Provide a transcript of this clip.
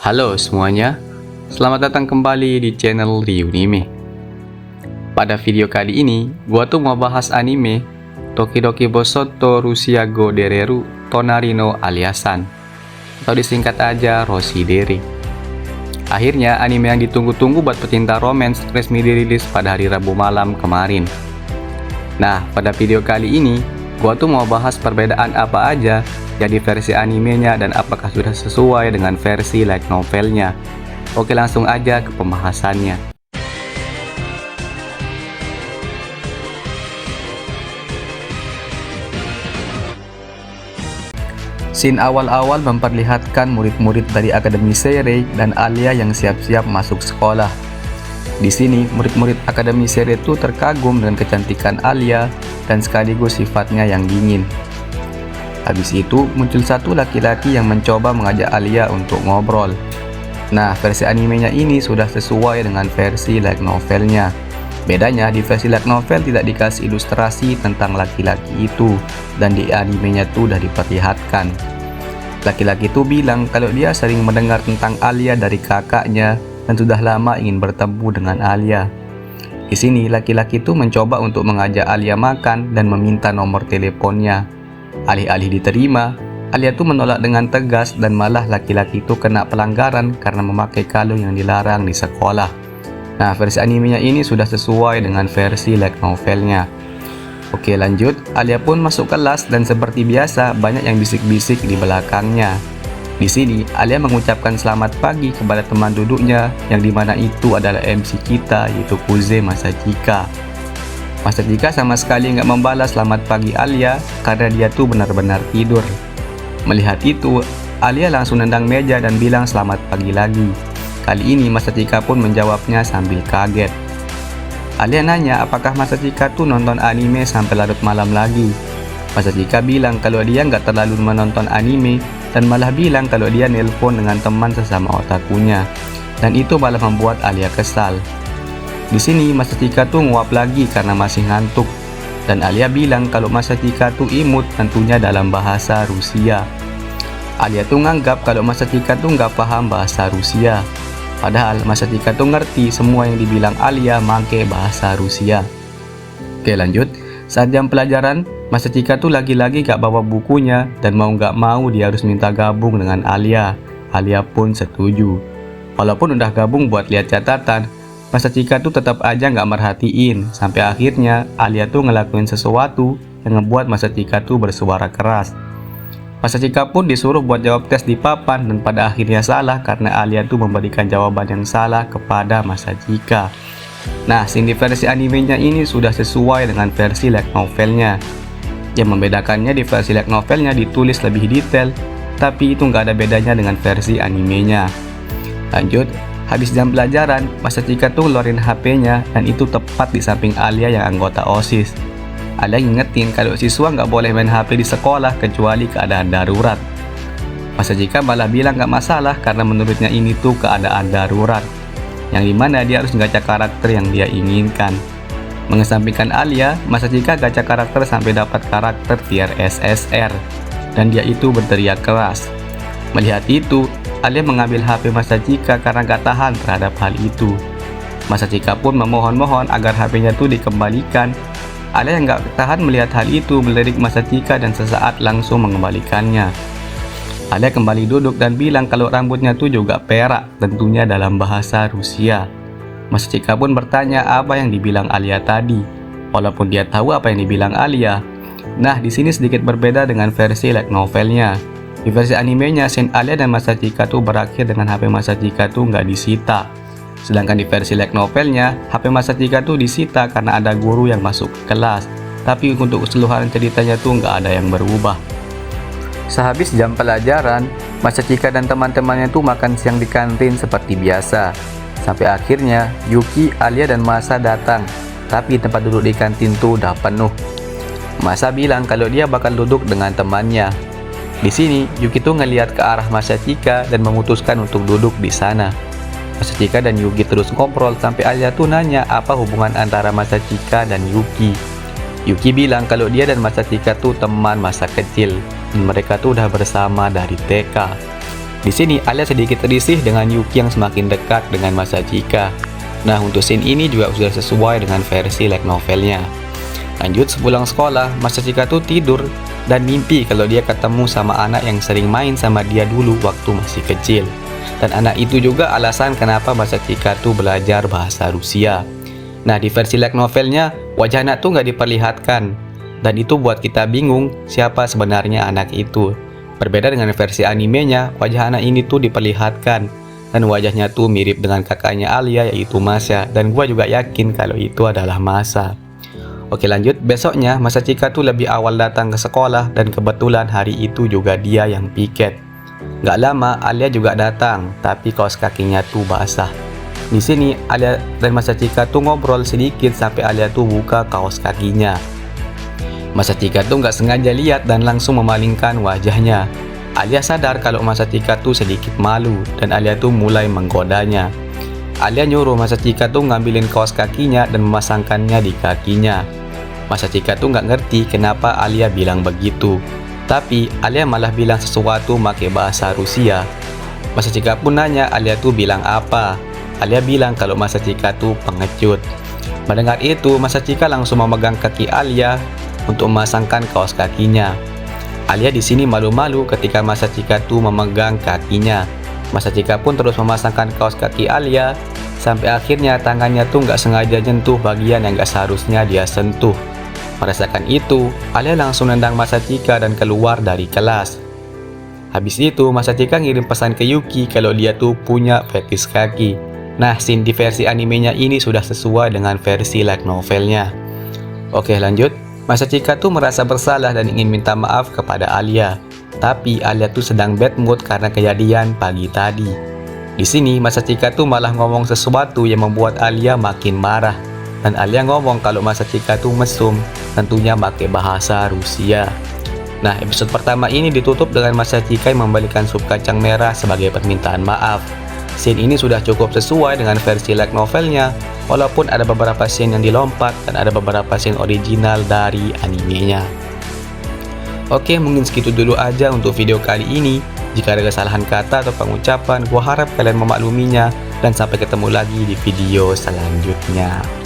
Halo semuanya, selamat datang kembali di channel Ryunime. Pada video kali ini, gua tuh mau bahas anime Tokidoki Bosoto Rusia Go Dereru Tonari no Aliasan, atau disingkat aja Roshidere. Akhirnya anime yang ditunggu-tunggu buat pecinta romance resmi dirilis pada hari Rabu malam kemarin. Nah, pada video kali ini, gua tuh mau bahas perbedaan apa aja jadi versi animenya dan apakah sudah sesuai dengan versi light novelnya. Oke, langsung aja ke pembahasannya. Scene awal-awal memperlihatkan murid-murid dari Akademi Seirei dan Alia yang siap-siap masuk sekolah. Di sini, murid-murid Akademi Seirei itu terkagum dengan kecantikan Alia dan sekaligus sifatnya yang dingin. Habis itu, muncul satu laki-laki yang mencoba mengajak Alia untuk ngobrol. Nah, versi animenya ini sudah sesuai dengan versi light novelnya. Bedanya, di versi light novel tidak dikasih ilustrasi tentang laki-laki itu, dan di animenya tuh udah diperlihatkan. Laki-laki itu bilang kalau dia sering mendengar tentang Alia dari kakaknya dan sudah lama ingin bertemu dengan Alia. Di sini, laki-laki itu mencoba untuk mengajak Alia makan dan meminta nomor teleponnya. Alih-alih diterima, Alia tuh menolak dengan tegas dan malah laki-laki itu kena pelanggaran karena memakai kalung yang dilarang di sekolah. Nah, versi animenya ini sudah sesuai dengan versi light novelnya. Oke, lanjut. Alia pun masuk kelas dan seperti biasa banyak yang bisik-bisik di belakangnya. Di sini, Alia mengucapkan selamat pagi kepada teman duduknya yang dimana itu adalah MC kita, yaitu Kuze Masachika. Masachika sama sekali nggak membalas selamat pagi Alia karena dia tuh benar-benar tidur. Melihat itu, Alia langsung nendang meja dan bilang selamat pagi lagi. Kali ini Masachika pun menjawabnya sambil kaget. Alia nanya apakah Masachika tuh nonton anime sampai larut malam lagi. Masachika bilang kalau dia nggak terlalu menonton anime dan malah bilang kalau dia nelpon dengan teman sesama otakunya. Dan itu malah membuat Alia kesal. Di sini Masachika tuh nguap lagi karena masih ngantuk, dan Alia bilang kalau Masachika tuh imut tentunya dalam bahasa Rusia. Alia tuh nganggap kalau Masachika tuh nggak paham bahasa Rusia, padahal Masachika tuh ngerti semua yang dibilang Alia make bahasa Rusia. Oke, lanjut. Saat jam pelajaran, Masachika tuh lagi-lagi gak bawa bukunya dan mau gak mau dia harus minta gabung dengan Alia. Alia pun setuju. Walaupun udah gabung buat lihat catatan, Masachika tuh tetap aja nggak merhatiin, sampai akhirnya Alia tuh ngelakuin sesuatu yang ngebuat Masachika tuh bersuara keras. Masachika pun disuruh buat jawab tes di papan dan pada akhirnya salah karena Alia tuh memberikan jawaban yang salah kepada Masachika. Nah, scene di versi animenya ini sudah sesuai dengan versi light novelnya. Yang membedakannya di versi light novelnya ditulis lebih detail, tapi itu nggak ada bedanya dengan versi animenya. Lanjut. Habis jam pelajaran, Masachika tuh ngeluarin HP-nya dan itu tepat di samping Alia yang anggota OSIS. Alia ngingetin kalau siswa nggak boleh main HP di sekolah kecuali keadaan darurat. Masachika malah bilang nggak masalah karena menurutnya ini tuh keadaan darurat, yang dimana dia harus gacha karakter yang dia inginkan. Mengesampingkan Alia, Masachika gacha karakter sampai dapat karakter tier SSR, dan dia itu berteriak keras. Melihat itu, Alia mengambil HP Masachika karena gak tahan terhadap hal itu. Masachika pun memohon-mohon agar HP-nya tuh dikembalikan. Alia yang gak tahan melihat hal itu melirik Masachika dan sesaat langsung mengembalikannya. Alia kembali duduk dan bilang kalau rambutnya tuh juga perak, tentunya dalam bahasa Rusia. Masachika pun bertanya apa yang dibilang Alia tadi, walaupun dia tahu apa yang dibilang Alia. Nah, di sini sedikit berbeda dengan versi light novelnya. Di versi animenya, scene Alia dan Masachika tuh berakhir dengan HP Masachika tuh nggak disita. Sedangkan di versi light novelnya, HP Masachika tuh disita karena ada guru yang masuk ke kelas. Tapi untuk keseluruhan ceritanya tuh nggak ada yang berubah. Sehabis jam pelajaran, Masachika dan teman-temannya tuh makan siang di kantin seperti biasa. Sampai akhirnya, Yuki, Alia, dan Masa datang. Tapi tempat duduk di kantin tuh udah penuh. Masa bilang kalau dia bakal duduk dengan temannya. Di sini, Yuki tuh ngelihat ke arah Masachika dan memutuskan untuk duduk di sana. Masachika dan Yuki terus ngobrol sampai Alia tuh nanya apa hubungan antara Masachika dan Yuki. Yuki bilang kalau dia dan Masachika tuh teman masa kecil dan mereka tuh udah bersama dari TK. Di sini Alia sedikit risih dengan Yuki yang semakin dekat dengan Masachika. Nah, untuk scene ini juga sudah sesuai dengan versi light novelnya. Lanjut, sepulang sekolah, Masachika tuh tidur dan mimpi kalau dia ketemu sama anak yang sering main sama dia dulu waktu masih kecil. Dan anak itu juga alasan kenapa Masachika tuh belajar bahasa Rusia. Nah, di versi light novelnya, wajah anak tuh nggak diperlihatkan. Dan itu buat kita bingung siapa sebenarnya anak itu. Berbeda dengan versi animenya, wajah anak ini tuh diperlihatkan. Dan wajahnya tuh mirip dengan kakaknya Alia yaitu Masha. Dan gua juga yakin kalau itu adalah Masha. Oke, lanjut, besoknya Masachika tuh lebih awal datang ke sekolah dan kebetulan hari itu juga dia yang piket. Gak lama Alia juga datang, tapi kaos kakinya tuh basah. Di sini Alia dan Masachika tuh ngobrol sedikit sampai Alia tuh buka kaos kakinya. Masachika tuh nggak sengaja lihat dan langsung memalingkan wajahnya. Alia sadar kalau Masachika tuh sedikit malu dan Alia tuh mulai menggodanya. Alia nyuruh Masachika tuh ngambilin kaos kakinya dan memasangkannya di kakinya. Masachika tuh nggak ngerti kenapa Alia bilang begitu. Tapi Alia malah bilang sesuatu pakai bahasa Rusia. Masachika pun nanya Alia tuh bilang apa. Alia bilang kalau Masachika tuh pengecut. Mendengar itu, Masachika langsung memegang kaki Alia untuk memasangkan kaos kakinya. Alia di sini malu-malu ketika Masachika tuh memegang kakinya. Masachika pun terus memasangkan kaos kaki Alia sampai akhirnya tangannya tuh nggak sengaja nyentuh bagian yang nggak seharusnya dia sentuh. Merasakan itu, Alia langsung nendang Masachika dan keluar dari kelas. Habis itu, Masachika ngirim pesan ke Yuki kalau dia tuh punya fetis kaki. Nah, scene di versi animenya ini sudah sesuai dengan versi light novelnya. Oke, lanjut. Masachika tuh merasa bersalah dan ingin minta maaf kepada Alia. Tapi Alia tuh sedang bad mood karena kejadian pagi tadi. Di sini Masachika tuh malah ngomong sesuatu yang membuat Alia makin marah. Dan Alia ngomong kalau Masachika tuh mesum, tentunya pakai bahasa Rusia. Nah, episode pertama ini ditutup dengan Masachika yang membalikan sup kacang merah sebagai permintaan maaf. Scene ini sudah cukup sesuai dengan versi light novelnya, walaupun ada beberapa scene yang dilompat dan ada beberapa scene original dari animenya. Oke, mungkin segitu dulu aja untuk video kali ini. Jika ada kesalahan kata atau pengucapan, gua harap kalian memakluminya dan sampai ketemu lagi di video selanjutnya.